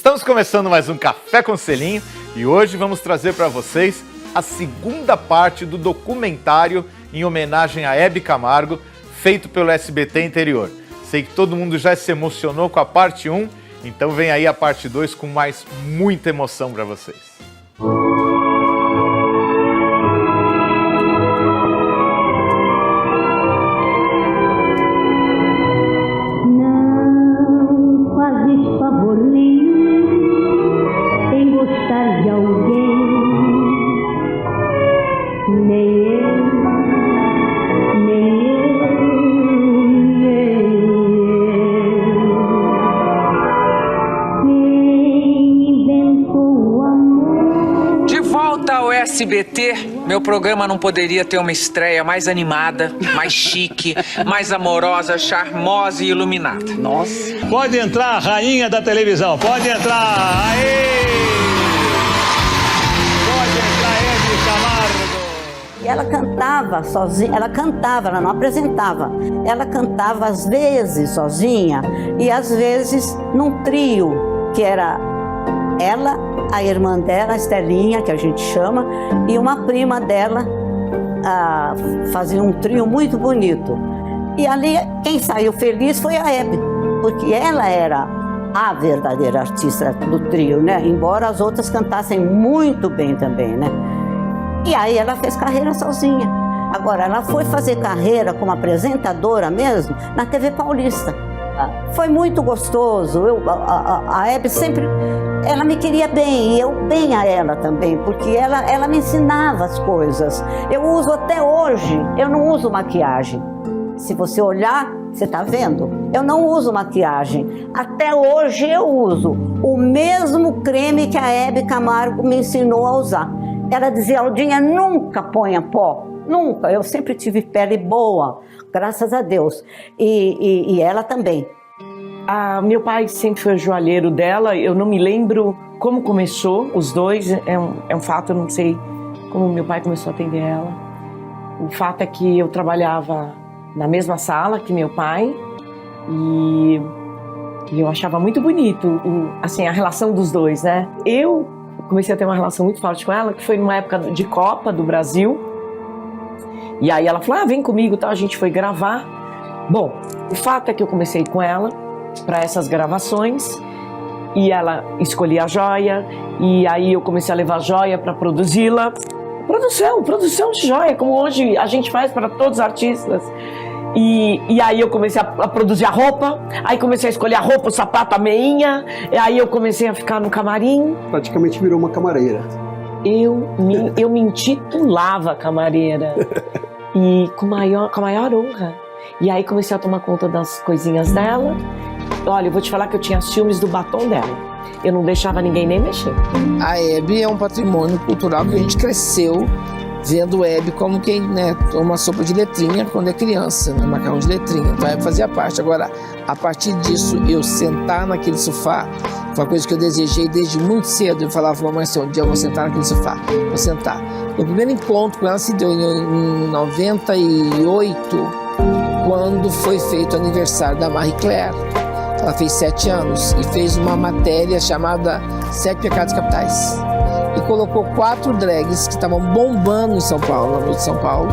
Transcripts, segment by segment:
Estamos começando mais um Café com Selinho e hoje vamos trazer para vocês a segunda parte do documentário em homenagem a Hebe Camargo, feito pelo SBT Interior. Sei que todo mundo já se emocionou com a parte 1, então vem aí a parte 2 com muita emoção para vocês. SBT, meu programa não poderia ter uma estreia mais animada, mais chique, mais amorosa, charmosa e iluminada. Nossa. Pode entrar, rainha da televisão, pode entrar. Aê! Pode entrar, Hebe Camargo. E ela cantava sozinha, ela não apresentava. Ela cantava às vezes sozinha e às vezes num trio, que era ela, a irmã dela, a Estelinha, que a gente chama, e uma prima dela, fazia um trio muito bonito. E ali, quem saiu feliz foi a Hebe, porque ela era a verdadeira artista do trio, né? Embora as outras cantassem muito bem também, né? E aí ela fez carreira sozinha. Agora, ela foi fazer carreira como apresentadora mesmo na TV Paulista. Foi muito gostoso. A Hebe sempre... Ela me queria bem, e eu bem a ela também, porque ela me ensinava as coisas. Eu uso até hoje, eu não uso maquiagem. Se você olhar, você está vendo? Eu não uso maquiagem. Até hoje eu uso o mesmo creme que a Hebe Camargo me ensinou a usar. Ela dizia, Aldinha, nunca ponha pó. Nunca. Eu sempre tive pele boa, graças a Deus. E ela também. Meu pai sempre foi o joalheiro dela, eu não me lembro como começou, os dois, é um fato, eu não sei como meu pai começou a atender ela. O fato é que eu trabalhava na mesma sala que meu pai e eu achava muito bonito assim, a relação dos dois, né? Eu comecei a ter uma relação muito forte com ela, que foi numa época de Copa do Brasil, e aí ela falou, vem comigo, tá? A gente foi gravar. Bom, o fato é que eu comecei com ela para essas gravações e ela escolhia a joia e aí eu comecei a levar a joia para produzi-la. Produção de joia, como hoje a gente faz para todos os artistas. E aí eu comecei a produzir a roupa, aí comecei a escolher a roupa, o sapato, a meinha, e aí eu comecei a ficar no camarim. Praticamente virou uma camareira. Eu me intitulava camareira e com a maior honra. E aí comecei a tomar conta das coisinhas dela. Olha, eu vou te falar que eu tinha ciúmes do batom dela. Eu não deixava ninguém nem mexer. A Hebe é um patrimônio cultural que a gente cresceu vendo Hebe como quem, né, toma sopa de letrinha quando é criança, né, macarrão de letrinha. Então a Hebe fazia parte. Agora, a partir disso, eu sentar naquele sofá, foi uma coisa que eu desejei desde muito cedo. Eu falava, mamãe, se um dia eu vou sentar naquele sofá, vou sentar. O primeiro encontro com ela se deu em 98, quando foi feito o aniversário da Marie Claire. Ela fez 7 anos e fez uma matéria chamada 7 Pecados Capitais. E colocou 4 drags que estavam bombando em São Paulo, na noite de São Paulo,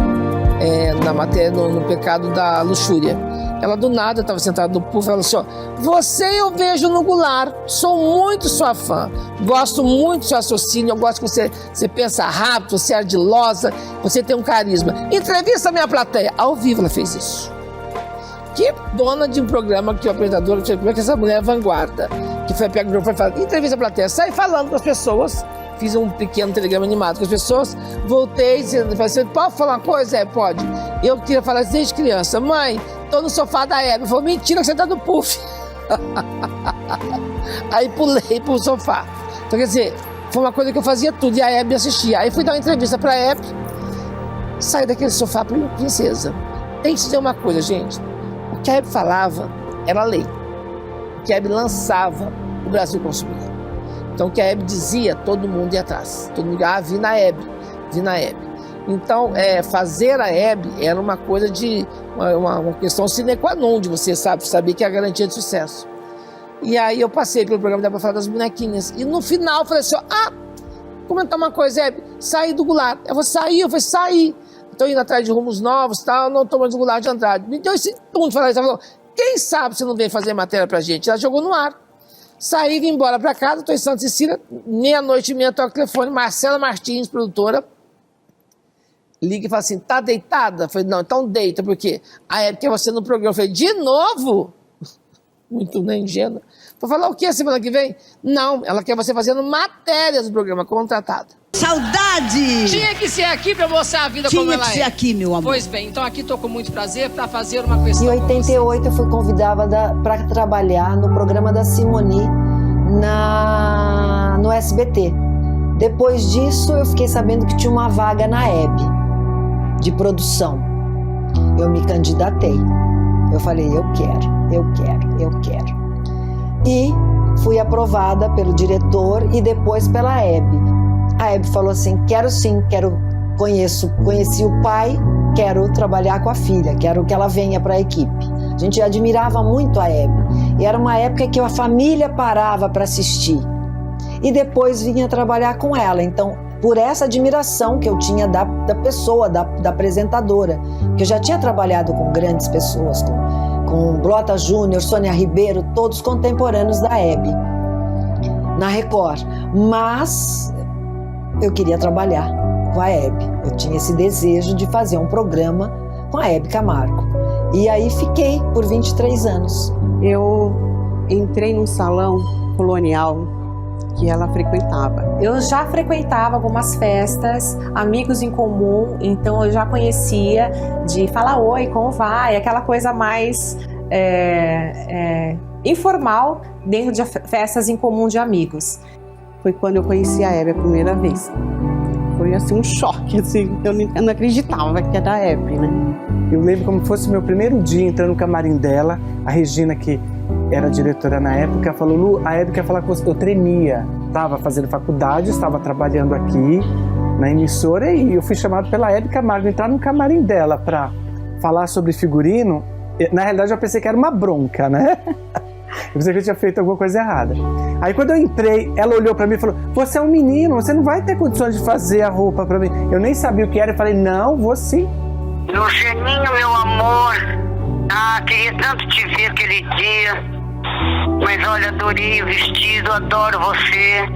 na matéria, no pecado da luxúria. Ela do nada estava sentada no puff e falou assim, você eu vejo no Goulart, sou muito sua fã, gosto muito do seu raciocínio, eu gosto que você pensa rápido, você é ardilosa, você tem um carisma. Entrevista a minha plateia. Ao vivo ela fez isso. Que dona de um programa que o apresentador fez, como é que essa mulher é vanguarda, que foi pegar o microfone e falar, entrevista a plateia, sai falando com as pessoas, fiz um pequeno telegrama animado com as pessoas, voltei, falei, pode falar uma coisa? Pode. Eu queria falar isso desde criança, mãe, tô no sofá da Hebe, falou, mentira que você tá no puff. Aí pulei pro sofá. Então quer dizer, foi uma coisa que eu fazia tudo e a Hebe assistia. Aí fui dar uma entrevista pra Hebe, saí daquele sofá, princesa. Tem que dizer uma coisa, gente. O que a Hebe falava era lei. O que a Hebe lançava, o Brasil consumia. Então o que a Hebe dizia, todo mundo ia atrás. Todo mundo ia, vi na Hebe. Então, fazer a Hebe era uma coisa de... uma questão sine qua non de você saber que é a garantia de sucesso. E aí eu passei pelo programa dela pra falar das bonequinhas. E no final eu falei assim, comentar uma coisa, Hebe, saí do Goulart. Eu falei, saí. Estou indo atrás de rumos novos, tal, não estou mais do Goulart de Andrade. Me deu esse tom de falar isso. Ela falou, quem sabe você não vem fazer matéria pra gente? Ela jogou no ar. Saí, vim embora pra casa, estou em Santa Cecília, 00:30, toco o telefone, Marcela Martins, produtora, liga e fala assim, tá deitada? Eu falei, não, então deita, porque a Hebe quer você no programa. Eu falei, de novo? Muito ingênua. Vou falar o que a semana que vem? Não, ela quer você fazendo matérias do programa, contratada. Saudade! Tinha que ser aqui pra mostrar a vida como ela é. Tinha que ser aqui, meu amor. Pois bem, então aqui estou com muito prazer para fazer uma questão. Em 88 eu fui convidada para trabalhar no programa da Simone no SBT. Depois disso eu fiquei sabendo que tinha uma vaga na Hebe, de produção. Eu me candidatei. Eu falei, eu quero. E fui aprovada pelo diretor e depois pela Hebe. A Hebe falou assim, quero sim, conheci o pai, quero trabalhar com a filha, quero que ela venha para a equipe. A gente admirava muito a Hebe. E era uma época que a família parava para assistir. E depois vinha trabalhar com ela. Então, por essa admiração que eu tinha da pessoa, da apresentadora, que eu já tinha trabalhado com grandes pessoas, com Blota Júnior, Sônia Ribeiro, todos contemporâneos da Hebe, na Record. Mas eu queria trabalhar com a Hebe. Eu tinha esse desejo de fazer um programa com a Hebe Camargo. E aí fiquei por 23 anos. Eu entrei num salão colonial que ela frequentava. Eu já frequentava algumas festas, amigos em comum, então eu já conhecia de falar oi, como vai, aquela coisa mais informal dentro de festas em comum de amigos. Foi quando eu conheci a Hebe a primeira vez. Foi assim um choque, assim, eu não acreditava que era a Hebe, né? Eu lembro como fosse meu primeiro dia entrando no camarim dela, a Regina, que era diretora na época, falou, Lu, a Hebe quer falar com você. Eu tremia, estava fazendo faculdade, estava trabalhando aqui na emissora e eu fui chamado pela Hebe Camargo, entrar no camarim dela para falar sobre figurino. Na realidade eu pensei que era uma bronca, né? Eu pensei que eu tinha feito alguma coisa errada. Aí quando eu entrei, ela olhou pra mim e falou, você é um menino, você não vai ter condições de fazer a roupa pra mim. Eu nem sabia o que era, eu falei, não, vou sim. Lucianinho, meu amor, queria tanto te ver aquele dia, mas olha, adorei o vestido, adoro você.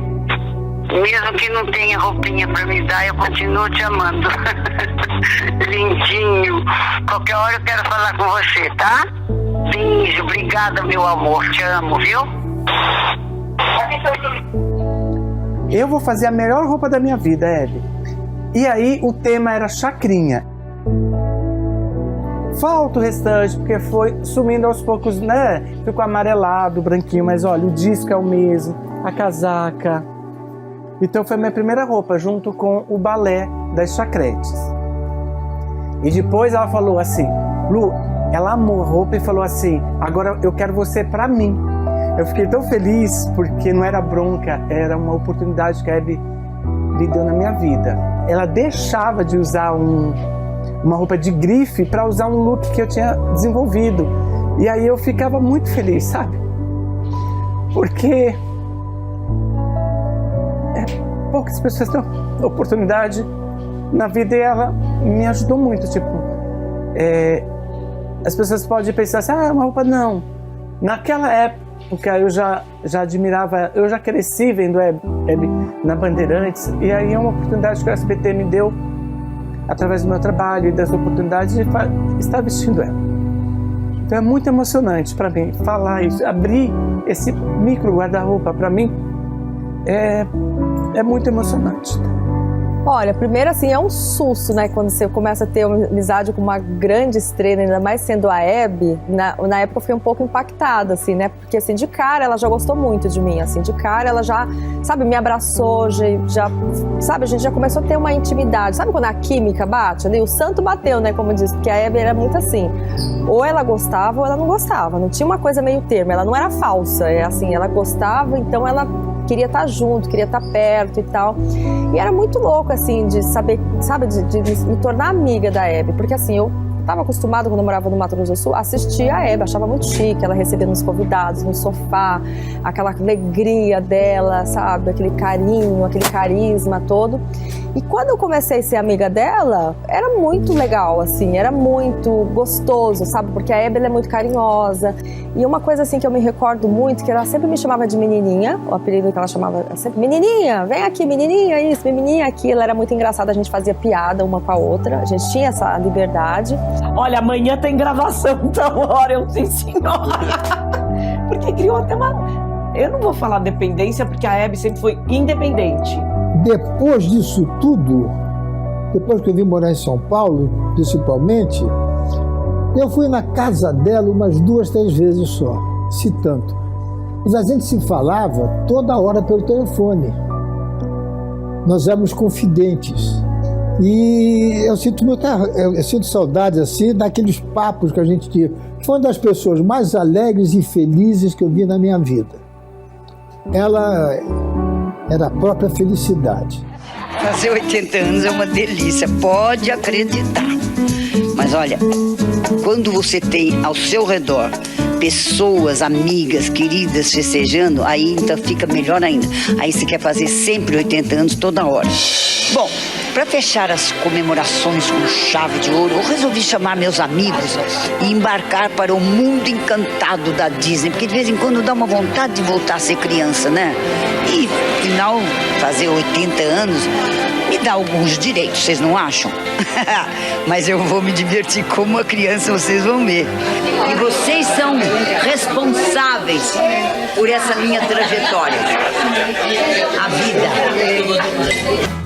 Mesmo que não tenha roupinha pra me dar, eu continuo te amando. Lindinho. Qualquer hora eu quero falar com você, tá? Beijo, obrigada, meu amor, te amo, viu? Eu vou fazer a melhor roupa da minha vida, Hebe. E aí o tema era chacrinha. Falta o restante, porque foi sumindo aos poucos, né? Ficou amarelado, branquinho, mas olha, o disco é o mesmo, a casaca. Então foi a minha primeira roupa, junto com o balé das chacretes. E depois ela falou assim, Lu, ela amou a roupa e falou assim, agora eu quero você pra mim. Eu fiquei tão feliz, porque não era bronca, era uma oportunidade que a Hebe lhe deu na minha vida. Ela deixava de usar uma roupa de grife para usar um look que eu tinha desenvolvido. E aí eu ficava muito feliz, sabe? Porque poucas pessoas têm oportunidade na vida e ela me ajudou muito. Tipo, as pessoas podem pensar assim, uma roupa não. Naquela época eu já admirava, eu já cresci vendo Hebe na Bandeirantes, e aí é uma oportunidade que o SBT me deu através do meu trabalho e das oportunidades de estar vestindo ela. Então é muito emocionante para mim falar isso, abrir esse micro guarda-roupa para mim é muito emocionante. Olha, primeiro assim, é um susto, né, quando você começa a ter uma amizade com uma grande estrela, ainda mais sendo a Hebe. Na época eu fiquei um pouco impactada, assim, né, porque assim, de cara ela já gostou muito de mim, assim, de cara ela já, sabe, me abraçou, já sabe, a gente já começou a ter uma intimidade, sabe quando a química bate ali? O santo bateu, né, como diz, porque a Hebe era muito assim, ou ela gostava ou ela não gostava, não tinha uma coisa meio termo, ela não era falsa, assim, ela gostava, então ela queria estar junto, queria estar perto e tal. E era muito louco, assim, de saber, sabe, de me tornar amiga da Hebe, porque assim, eu estava acostumada, quando eu morava no Mato Grosso do Sul, a assistir a Hebe, achava muito chique, ela recebendo os convidados no sofá, aquela alegria dela, sabe, aquele carinho, aquele carisma todo. E quando eu comecei a ser amiga dela, era muito legal, assim, era muito gostoso, sabe, porque a Hebe, ela é muito carinhosa. E uma coisa, assim, que eu me recordo muito, que ela sempre me chamava de menininha, o apelido que ela chamava sempre, menininha, vem aqui, menininha, isso, menininha, aquilo. Era muito engraçado, a gente fazia piada uma com a outra, a gente tinha essa liberdade. Olha, amanhã tem gravação, tal hora, eu sim, senhora. Porque criou até uma... Eu não vou falar dependência, porque a Hebe sempre foi independente. Depois disso tudo, depois que eu vim morar em São Paulo, principalmente, eu fui na casa dela umas 2, 3 vezes só, se tanto. Mas a gente se falava toda hora pelo telefone. Nós éramos confidentes. E eu sinto saudades assim daqueles papos que a gente tinha. Foi uma das pessoas mais alegres e felizes que eu vi na minha vida. Ela era a própria felicidade. Fazer 80 anos é uma delícia, pode acreditar. Mas olha, quando você tem ao seu redor pessoas, amigas, queridas festejando, aí então fica melhor ainda. Aí você quer fazer sempre 80 anos toda hora. Bom, para fechar as comemorações com chave de ouro, eu resolvi chamar meus amigos e embarcar para o mundo encantado da Disney, porque de vez em quando dá uma vontade de voltar a ser criança, né? E, afinal, fazer 80 anos me dá alguns direitos, vocês não acham? Mas eu vou me divertir como uma criança, vocês vão ver. E vocês são responsáveis por essa minha trajetória. A vida.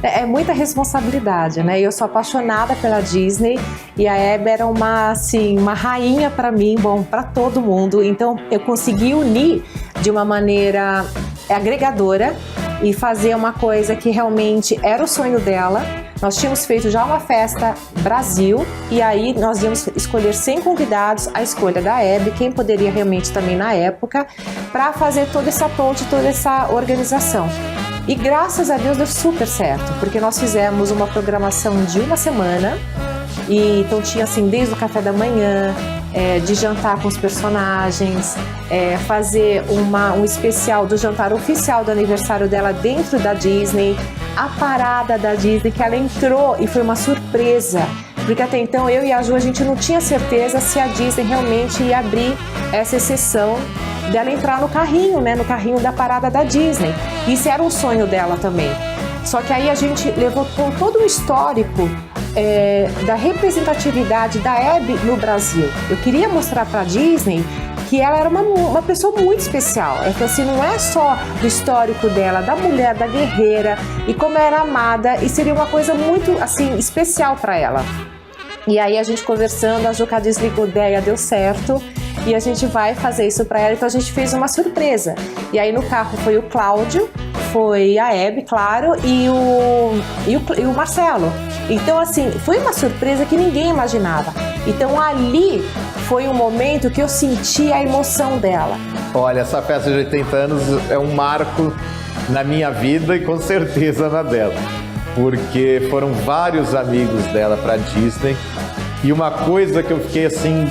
É muita responsabilidade, né? Eu sou apaixonada pela Disney e a Hebe era uma rainha para mim, bom, para todo mundo. Então eu consegui unir de uma maneira agregadora e fazer uma coisa que realmente era o sonho dela. Nós tínhamos feito já uma festa Brasil e aí nós íamos escolher 100 convidados, a escolha da Hebe, quem poderia realmente também na época, para fazer toda essa ponte, toda essa organização. E graças a Deus deu super certo, porque nós fizemos uma programação de uma semana, e então tinha assim, desde o café da manhã, de jantar com os personagens, fazer um especial do jantar oficial do aniversário dela dentro da Disney, a parada da Disney, que ela entrou e foi uma surpresa, porque até então eu e a Ju, a gente não tinha certeza se a Disney realmente ia abrir essa exceção dela entrar no carrinho, né, no carrinho da parada da Disney. Isso era um sonho dela também. Só que aí a gente levou todo o histórico da representatividade da Hebe no Brasil. Eu queria mostrar para a Disney que ela era uma pessoa muito especial. É que assim, não é só do histórico dela, da mulher, da guerreira, e como era amada, e seria uma coisa muito assim especial para ela. E aí a gente conversando, a Juca desligou a ideia, deu certo, e a gente vai fazer isso para ela. Então a gente fez uma surpresa. E aí no carro foi o Cláudio, foi a Hebe, claro, e o Marcelo. Então assim, foi uma surpresa que ninguém imaginava. Então ali foi um momento que eu senti a emoção dela. Olha, essa festa de 80 anos é um marco na minha vida e com certeza na dela. Porque foram vários amigos dela para Disney. E uma coisa que eu fiquei assim,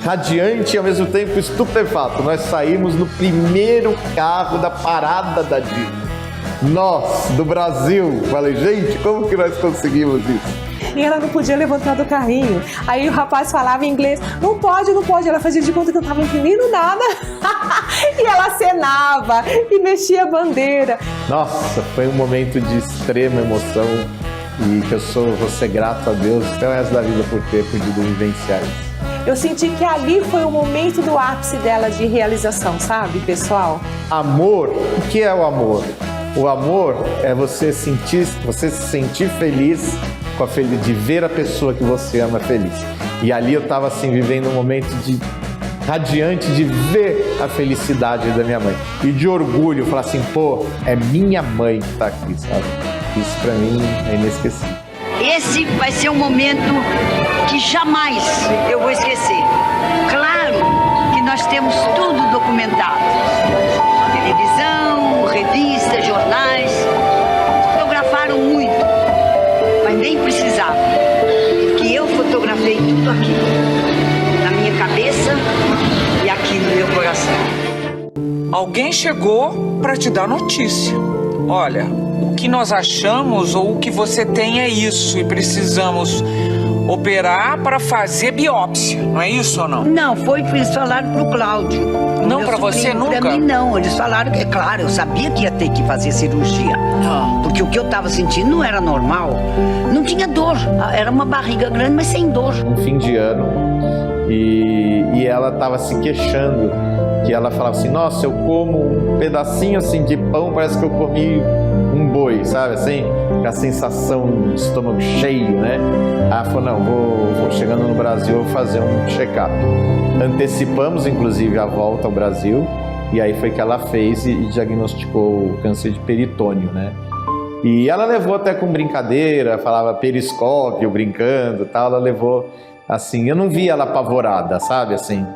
radiante e ao mesmo tempo estupefato. Nós saímos no primeiro carro da parada da Disney. Nós, do Brasil. Falei, gente, como que nós conseguimos isso? E ela não podia levantar do carrinho. Aí o rapaz falava em inglês, não pode. Ela fazia de conta que eu não estava entendendo nada. E ela acenava e mexia a bandeira. Nossa, foi um momento de extrema emoção e que vou ser grato a Deus até o resto da vida por ter podido vivenciar isso. Eu senti que ali foi o momento do ápice dela de realização, sabe, pessoal? Amor, o que é o amor? O amor é você se sentir feliz de ver a pessoa que você ama feliz. E ali eu estava assim, vivendo um momento radiante de ver a felicidade da minha mãe. E de orgulho, falar assim, pô, é minha mãe que está aqui, sabe? Isso para mim é inesquecível. Esse vai ser um momento que jamais eu vou esquecer. Claro que nós temos tudo documentado. Televisão, revistas, jornais. Fotografaram muito, mas nem precisava, porque eu fotografei tudo. tudo aqui, na minha cabeça e aqui no meu coração. Alguém chegou para te dar notícia. Olha, o que nós achamos ou o que você tem é isso e precisamos operar para fazer biópsia, não é isso ou não? Não, eles falaram pro Cláudio. Não para você nunca? Para mim não, eles falaram que, é claro, eu sabia que ia ter que fazer cirurgia. Porque o que eu tava sentindo não era normal. Não tinha dor, era uma barriga grande, mas sem dor. Um fim de ano e ela tava se queixando, que ela falava assim, nossa, eu como um pedacinho assim de pão, parece que eu comi um boi, sabe assim? A sensação de estômago cheio, né? Ela falou, não, vou chegando no Brasil, vou fazer um check-up. Antecipamos, inclusive, a volta ao Brasil, e aí foi que ela fez e diagnosticou o câncer de peritônio, né? E ela levou até com brincadeira, falava periscópio, brincando e tal, ela levou assim, eu não vi ela apavorada, sabe, assim,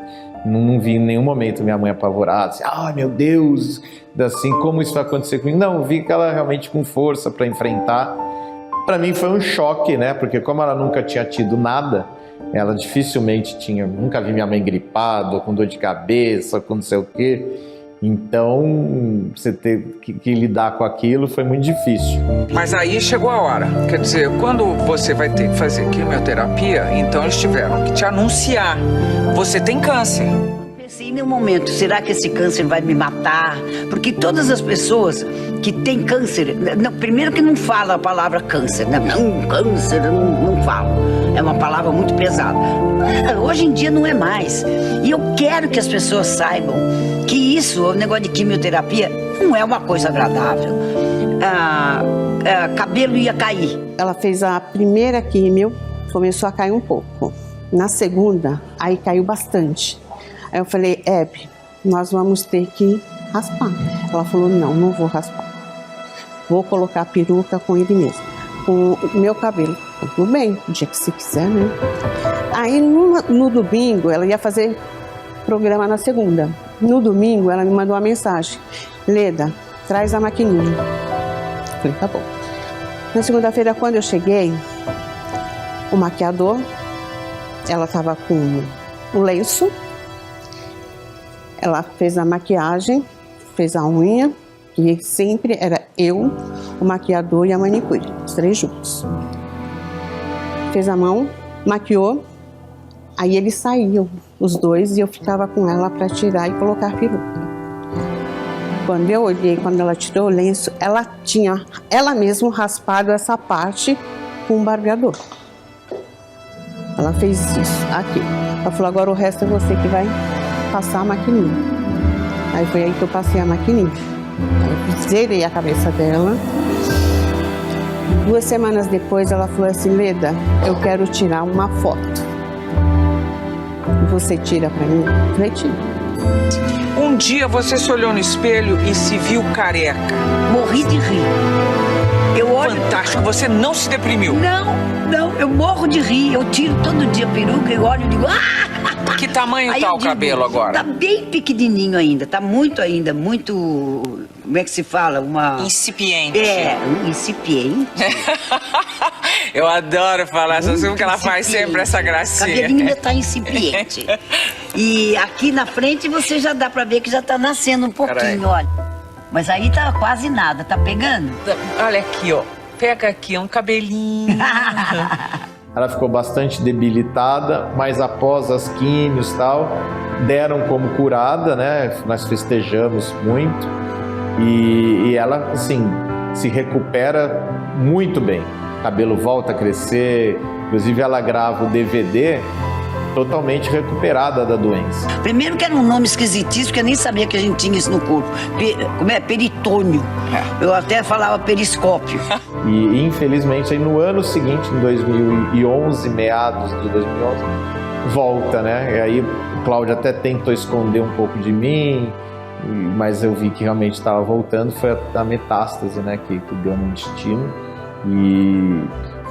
não vi em nenhum momento minha mãe apavorada, assim, ai meu Deus, assim, como isso vai acontecer comigo? Não, vi que ela realmente com força para enfrentar. Para mim foi um choque, né, porque como ela nunca tinha tido nada, ela dificilmente nunca vi minha mãe gripada, ou com dor de cabeça, com não sei o quê. Então, você ter que lidar com aquilo foi muito difícil. Mas aí chegou a hora. Quer dizer, quando você vai ter que fazer quimioterapia, então eles tiveram que te anunciar. Você tem câncer. Pensei em um momento, será que esse câncer vai me matar? Porque todas as pessoas que têm câncer, primeiro que não fala a palavra câncer, né? Não, câncer, não fala. É uma palavra muito pesada. Hoje em dia não é mais. E eu quero que as pessoas saibam que isso, o negócio de quimioterapia, não é uma coisa agradável. Cabelo ia cair. Ela fez a primeira quimio, começou a cair um pouco. Na segunda, aí caiu bastante. Aí eu falei, Hebe, nós vamos ter que raspar. Ela falou, não vou raspar. Vou colocar a peruca com ele mesmo, com o meu cabelo. Tudo bem, o dia que você quiser, né? Aí no domingo, ela ia fazer programa na segunda. No domingo, ela me mandou uma mensagem. Leda, traz a maquininha. Eu falei, tá bom. Na segunda-feira, quando eu cheguei, o maquiador, ela estava com o lenço, ela fez a maquiagem, fez a unha, e sempre era eu, o maquiador e a manicure, os três juntos. Fez a mão, maquiou, aí eles saíam, os dois, e eu ficava com ela para tirar e colocar a peruca. Quando eu olhei, quando ela tirou o lenço, ela tinha, ela mesma, raspado essa parte com um barbeador. Ela fez isso aqui. Ela falou, agora o resto é você que vai passar a maquininha. Aí foi aí que eu passei a maquininha. Aí eu zerei a cabeça dela. 2 semanas depois, ela falou assim, Leda, eu quero tirar uma foto. Você tira pra mim? Eu falei, tira. Um dia você se olhou no espelho e se viu careca. Morri de rir. Eu olho... Fantástico, você não se deprimiu. Não, eu morro de rir. Eu tiro todo dia a peruca, eu olho e digo... Ah! Que tamanho tá o cabelo agora? Tá bem pequenininho ainda, tá muito, como é que se fala? Incipiente. Incipiente. Eu adoro falar essas coisas, porque ela faz sempre essa gracinha. O cabelinho ainda tá incipiente. E aqui na frente você já dá pra ver que já tá nascendo um pouquinho, olha. Mas aí tá quase nada, tá pegando? Olha aqui, ó. Pega aqui, é um cabelinho. Ela ficou bastante debilitada, mas após as químios e tal, deram como curada, né? Nós festejamos muito e ela, assim, se recupera muito bem. O cabelo volta a crescer, inclusive ela grava o DVD totalmente recuperada da doença. Primeiro que era um nome esquisitíssimo, porque eu nem sabia que a gente tinha isso no corpo. Como é? Peritônio. Eu até falava periscópio. E infelizmente aí no ano seguinte, em 2011, meados de 2011, volta, né? E aí o Cláudio até tentou esconder um pouco de mim, mas eu vi que realmente estava voltando, foi a metástase, né, que deu no intestino. E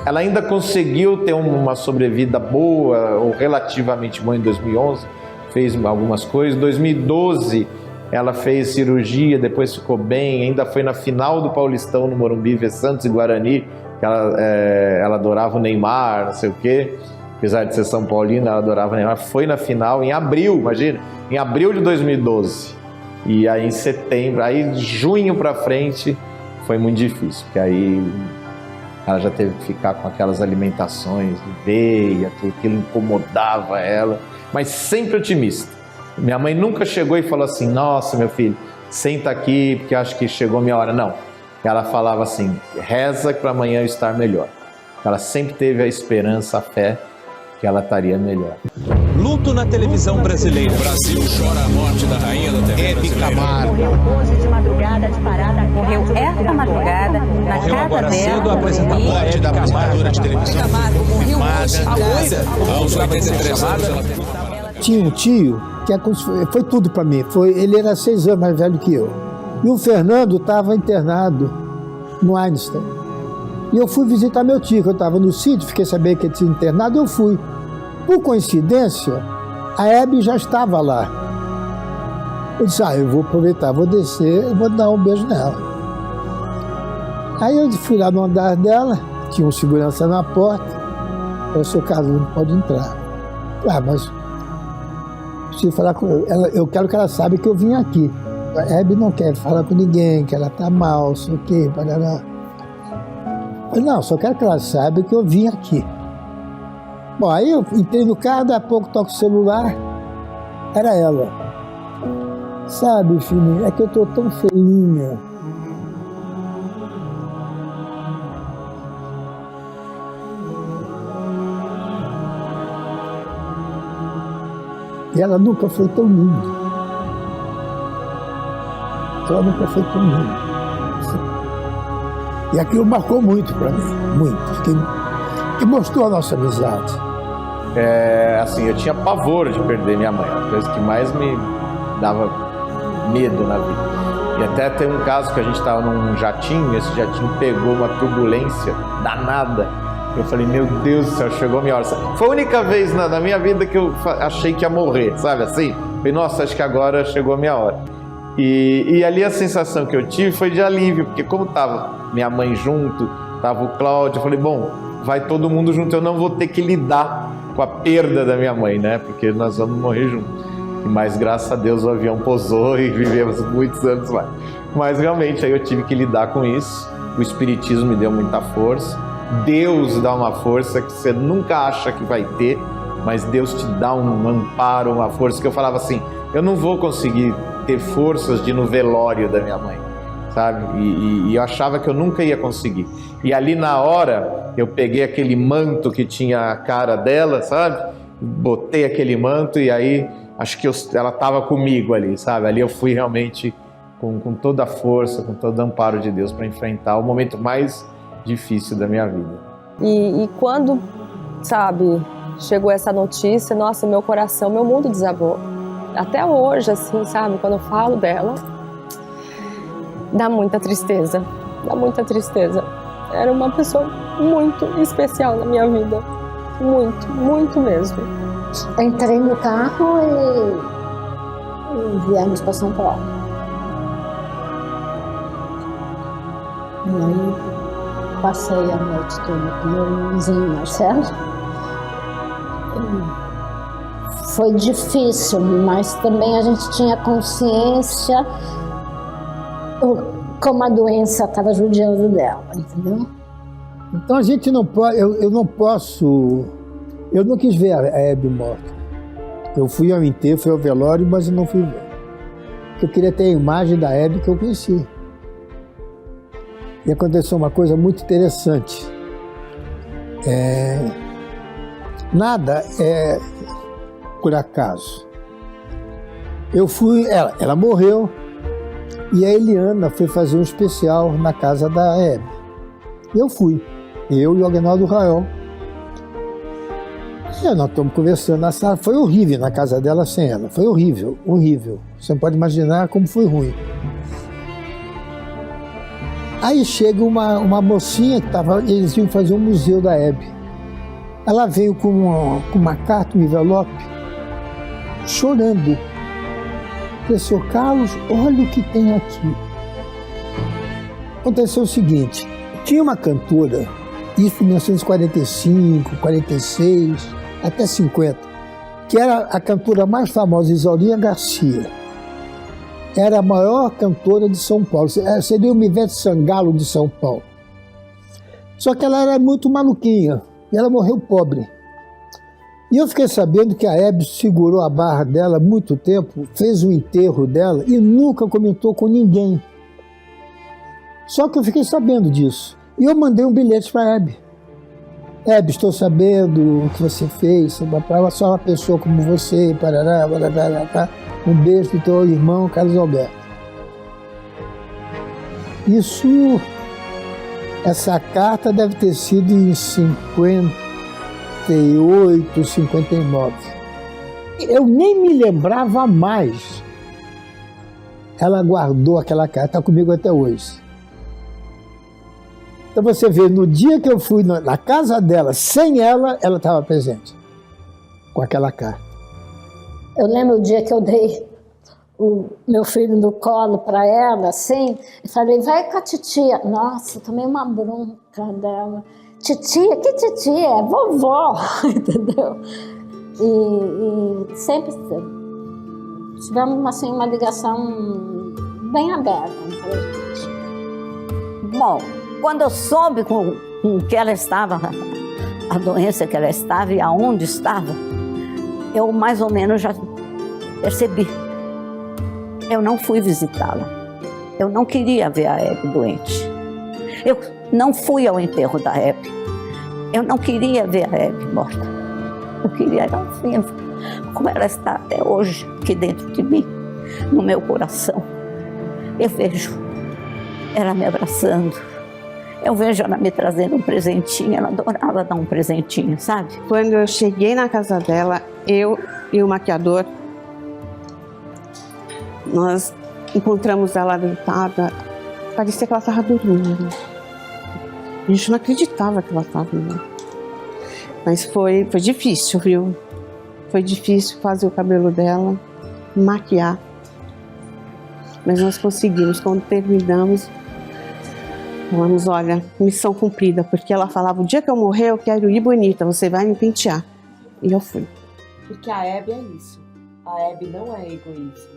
ela ainda conseguiu ter uma sobrevida boa, ou relativamente boa em 2011, fez algumas coisas. Em 2012 ela fez cirurgia, depois ficou bem, ainda foi na final do Paulistão no Morumbi, ver Santos e Guarani, que ela adorava o Neymar, não sei o quê. apesar de ser São Paulina, ela adorava Neymar, foi na final em abril, imagina, em abril de 2012. E aí em setembro, aí de junho pra frente foi muito difícil, porque aí ela já teve que ficar com aquelas alimentações de veia, aquilo incomodava ela, mas sempre otimista. Minha mãe nunca chegou e falou assim, nossa, meu filho, senta aqui porque acho que chegou a minha hora. Não, ela falava assim, reza para amanhã eu estar melhor. Ela sempre teve a esperança, a fé que ela estaria melhor. Luto na televisão brasileira. O Brasil chora a morte da rainha da TV brasileira. Morreu hoje de madrugada, disparada. Morreu esta madrugada, na Morreu casa agora dela. cedo a apresentadora da apresentadora de televisão. Morreu hoje. A loira. Aos 83 anos ela Tinha um tio que foi tudo para mim. Ele era 6 anos mais velho que eu. E o Fernando estava internado no Einstein. E eu fui visitar meu tio, que eu estava no sítio, fiquei sabendo que ele tinha internado, eu fui. Por coincidência, a Hebe já estava lá. Eu disse, eu vou aproveitar, vou descer e vou dar um beijo nela. Aí eu fui lá no andar dela, tinha um segurança na porta, eu sou Carlos, não pode entrar. Mas preciso falar com ela, eu quero que ela saiba que eu vim aqui. A Hebe não quer falar com ninguém, que ela está mal, sei o quê, parará. Não, só quero que ela saiba que eu vim aqui. Bom, aí eu entrei no carro, daí a pouco toco o celular, era ela. Sabe, filhinho, é que eu tô tão feinha. E ela nunca foi tão linda. Ela nunca foi tão linda. E aquilo marcou muito para mim, muito. E mostrou a nossa amizade. Assim, eu tinha pavor de perder minha mãe, a coisa que mais me dava medo na vida. E até tem um caso que a gente estava num jatinho, esse jatinho pegou uma turbulência danada. Eu falei, meu Deus do céu, chegou a minha hora. Foi a única vez na minha vida que eu achei que ia morrer, sabe assim? Falei, nossa, acho que agora chegou a minha hora. E ali a sensação que eu tive foi de alívio, porque como estava minha mãe junto, estava o Cláudio, eu falei, bom, vai todo mundo junto, eu não vou ter que lidar com a perda da minha mãe, né? Porque nós vamos morrer juntos. Mas graças a Deus o avião pousou e vivemos muitos anos lá. Mas realmente aí eu tive que lidar com isso. O espiritismo me deu muita força. Deus dá uma força que você nunca acha que vai ter, mas Deus te dá um amparo, uma força que eu falava assim, eu não vou conseguir ter forças de ir no velório da minha mãe, sabe? E eu achava que eu nunca ia conseguir. E ali na hora, eu peguei aquele manto que tinha a cara dela, sabe? Botei aquele manto e aí acho que ela estava comigo ali, sabe? Ali eu fui realmente com toda a força, com todo o amparo de Deus para enfrentar o momento mais difícil da minha vida. E quando, sabe, chegou essa notícia, nossa, meu coração, meu mundo desabou. Até hoje, assim, sabe, quando eu falo dela, dá muita tristeza, dá muita tristeza. Era uma pessoa muito especial na minha vida, muito, muito mesmo. Entrei no carro e viemos para São Paulo. E aí passei a noite toda com meu vizinho Marcelo. Foi difícil, mas também a gente tinha consciência como a doença estava judiando dela, entendeu? Então a gente não pode, eu não posso, eu não quis ver a Hebe morta. Eu fui ao enterro, fui ao velório, mas eu não fui ver. Porque eu queria ter a imagem da Hebe que eu conheci. E aconteceu uma coisa muito interessante. Nada é por acaso. Eu fui, ela morreu, e a Eliana foi fazer um especial na casa da Hebe. Eu fui, eu e o Agnaldo Rael. E nós estamos conversando na sala, foi horrível na casa dela sem ela, foi horrível, horrível. Você não pode imaginar como foi ruim. Aí chega uma mocinha que eles iam fazer um museu da Hebe. Ela veio com uma carta, um envelope, chorando. Professor Carlos, olha o que tem aqui. Aconteceu o seguinte, tinha uma cantora, isso em 1945, 46, até 50, que era a cantora mais famosa, Isaurinha Garcia. Era a maior cantora de São Paulo, seria o Ivete Sangalo de São Paulo. Só que ela era muito maluquinha, e ela morreu pobre. E eu fiquei sabendo que a Hebe segurou a barra dela muito tempo, fez o enterro dela e nunca comentou com ninguém. Só que eu fiquei sabendo disso. E eu mandei um bilhete para a Hebe. Hebe, estou sabendo o que você fez, ela só uma pessoa como você, parará, parará, tá? Um beijo do teu irmão, Carlos Alberto. Essa carta deve ter sido em 58, 59. Eu nem me lembrava mais. Ela guardou aquela carta, está comigo até hoje. Então você vê, no dia que eu fui na casa dela, sem ela estava presente, com aquela carta. Eu lembro o dia que eu dei o meu filho no colo para ela, assim, e falei, vai com a titia. Nossa, tomei uma bronca dela. Titia? Que titia? É vovó, entendeu? E sempre tivemos assim, uma ligação bem aberta entre a gente. Bom, quando eu soube com que ela estava, a doença que ela estava e aonde estava, eu mais ou menos já percebi. Eu não fui visitá-la. Eu não queria ver a Hebe doente. Eu não fui ao enterro da Hebe. Eu não queria ver a Hebe morta. Eu queria ela viva, como ela está até hoje, aqui dentro de mim, no meu coração. Eu vejo ela me abraçando. Eu vejo ela me trazendo um presentinho. Ela adorava dar um presentinho, sabe? Quando eu cheguei na casa dela, eu e o maquiador, nós encontramos ela deitada. Parecia que ela estava dormindo. A gente não acreditava que ela estava dormindo. Mas foi difícil, viu? Foi difícil fazer o cabelo dela, maquiar. Mas nós conseguimos. Quando terminamos, falamos, olha, missão cumprida. Porque ela falava, o dia que eu morrer, eu quero ir bonita, você vai me pentear. E eu fui. Porque a Hebe é isso. A Hebe não é egoísmo.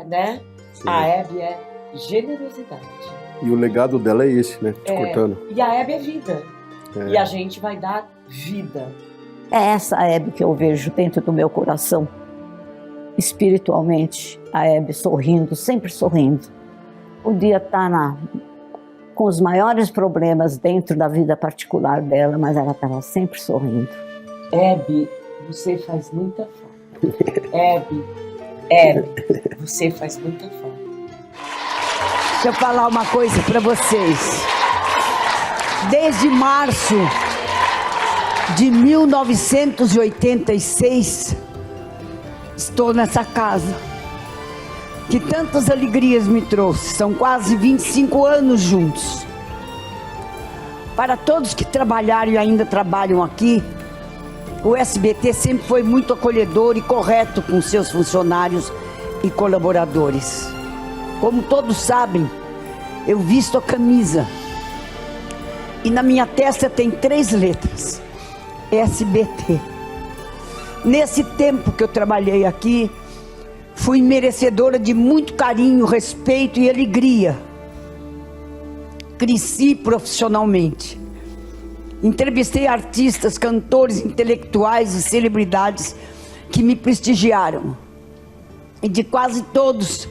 Né? A Hebe é generosidade. E o legado dela é esse, né? Te cortando. E a Hebe é vida. E a gente vai dar vida. É essa Hebe que eu vejo dentro do meu coração. Espiritualmente, a Hebe sorrindo, sempre sorrindo. Podia estar com os maiores problemas dentro da vida particular dela, mas ela estava sempre sorrindo. Hebe, você faz muita falta. Hebe, você faz muita falta. Deixa eu falar uma coisa para vocês. Desde março de 1986, estou nessa casa, que tantas alegrias me trouxe. São quase 25 anos juntos. Para todos que trabalharam e ainda trabalham aqui, o SBT sempre foi muito acolhedor e correto com seus funcionários e colaboradores. Como todos sabem, eu visto a camisa e na minha testa tem 3 letras, SBT. Nesse tempo que eu trabalhei aqui, fui merecedora de muito carinho, respeito e alegria. Cresci profissionalmente. Entrevistei artistas, cantores, intelectuais e celebridades que me prestigiaram. E de quase todos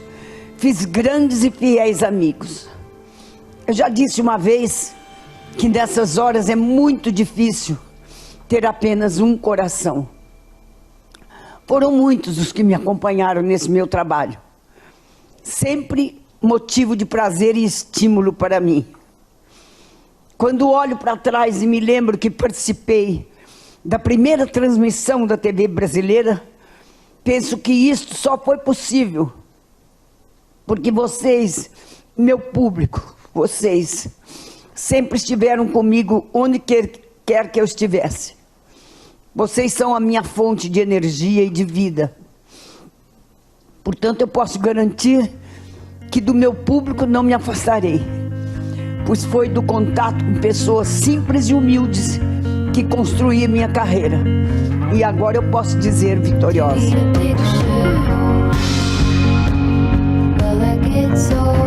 fiz grandes e fiéis amigos. Eu já disse uma vez que nessas horas é muito difícil ter apenas um coração. Foram muitos os que me acompanharam nesse meu trabalho. Sempre motivo de prazer e estímulo para mim. Quando olho para trás e me lembro que participei da primeira transmissão da TV brasileira, penso que isto só foi possível porque vocês, meu público, vocês sempre estiveram comigo onde quer que eu estivesse. Vocês são a minha fonte de energia e de vida. Portanto, eu posso garantir que do meu público não me afastarei, pois foi do contato com pessoas simples e humildes que construí a minha carreira. E agora eu posso dizer vitoriosa. Well, I get so